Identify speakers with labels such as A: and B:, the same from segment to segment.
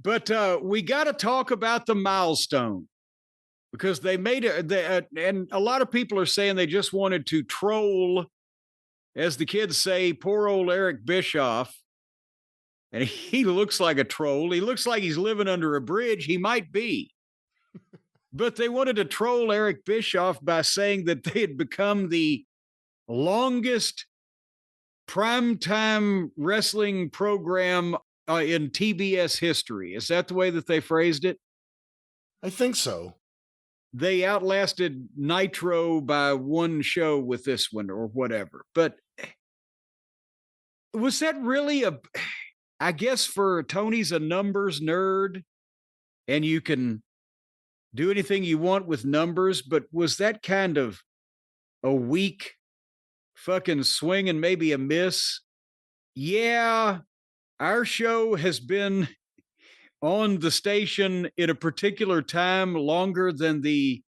A: But we got to talk about the milestone because they made it, and a lot of people are saying they just wanted to troll, as the kids say, poor old Eric Bischoff. And he looks like a troll. He looks like he's living under a bridge. He might be. But they wanted to troll Eric Bischoff by saying that they had become the longest primetime wrestling program in TBS history. Is that the way that they phrased it?
B: I think so.
A: They outlasted Nitro by one show with this one or whatever. But was that really I guess for Tony's a numbers nerd and you can do anything you want with numbers, but was that kind of a weak fucking swing and maybe a miss? Yeah, our show has been on the station in a particular time longer than the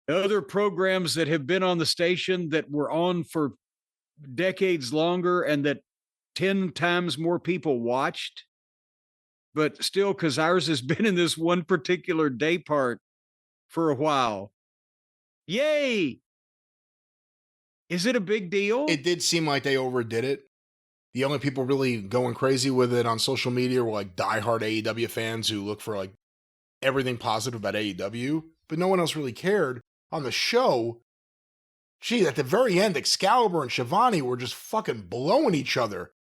A: other programs that have been on the station that were on for decades longer and that 10 times more people watched. But still, because ours has been in this one particular day part for a while. Yay! Is it a big deal?
B: It did seem like they overdid it. The only people really going crazy with it on social media were like diehard AEW fans who look for like everything positive about AEW, but no one else really cared. On the show, gee, at the very end, Excalibur and Shivani were just fucking blowing each other,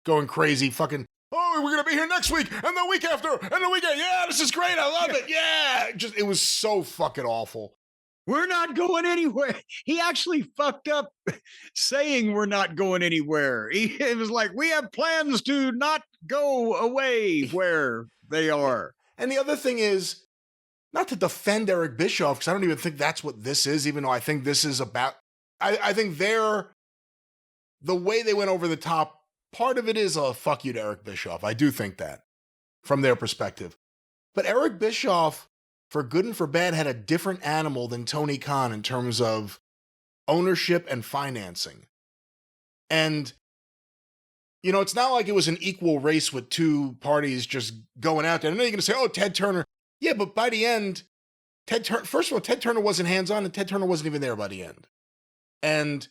B: going crazy, fucking, oh, we're going to be here next week, and the week after, and the weekend, yeah, this is great, I love it, yeah! It was so fucking awful.
A: We're not going anywhere. He actually fucked up saying we're not going anywhere. It was like, we have plans to not go away where they are.
B: And the other thing is, not to defend Eric Bischoff, because I don't even think that's what this is, even though I think this is about, I think the way they went over the top, part of it is a fuck you to Eric Bischoff. I do think that, from their perspective. But Eric Bischoff, for good and for bad, had a different animal than Tony Khan in terms of ownership and financing. And, you know, it's not like it was an equal race with two parties just going out there. I know you're going to say, oh, Ted Turner. Yeah, but by the end, first of all, Ted Turner wasn't hands-on, and Ted Turner wasn't even there by the end. And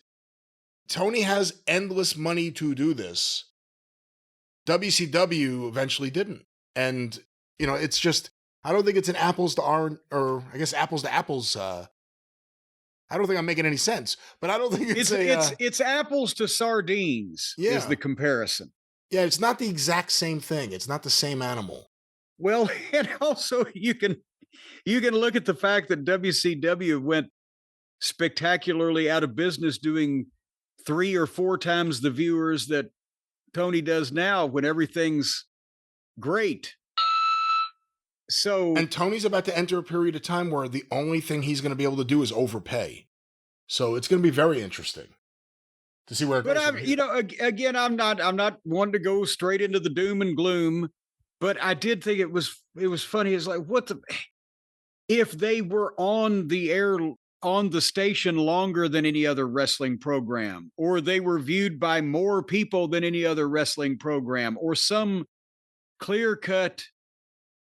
B: Tony has endless money to do this. WCW eventually didn't. And, you know, it's just, I don't think it's an apples to orange, or I guess apples to apples. I don't think I'm making any sense, but I don't think
A: it's apples to sardines is the comparison.
B: Yeah, it's not the exact same thing. It's not the same animal.
A: Well, and also you can look at the fact that WCW went spectacularly out of business doing 3 or 4 times the viewers that Tony does now when everything's great. So,
B: and Tony's about to enter a period of time where the only thing he's going to be able to do is overpay. So it's going to be very interesting to see where it goes.
A: But you know, again, I'm not one to go straight into the doom and gloom, but I did think it was funny. It's like, if they were on the air on the station longer than any other wrestling program, or they were viewed by more people than any other wrestling program, or some clear-cut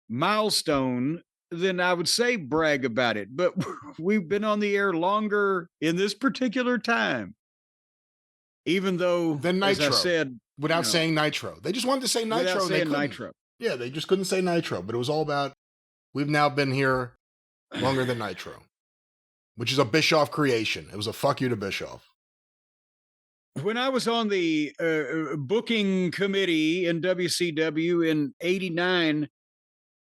A: milestone, then I would say brag about it. But we've been on the air longer in this particular time, even though,
B: than Nitro,
A: as I said,
B: without saying Nitro. They just wanted to say Nitro.
A: Without saying Nitro.
B: Yeah, they just couldn't say Nitro, but it was all about, we've now been here longer than Nitro, which is a Bischoff creation. It was a fuck you to Bischoff.
A: When I was on the booking committee in WCW in '89,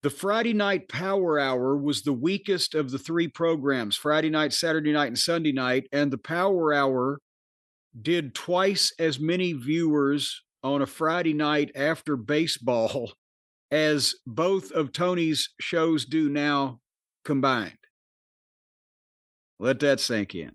A: the Friday night Power Hour was the weakest of the 3 programs, Friday night, Saturday night, and Sunday night. And the Power Hour did twice as many viewers on a Friday night after baseball as both of Tony's shows do now combined. Let that sink in.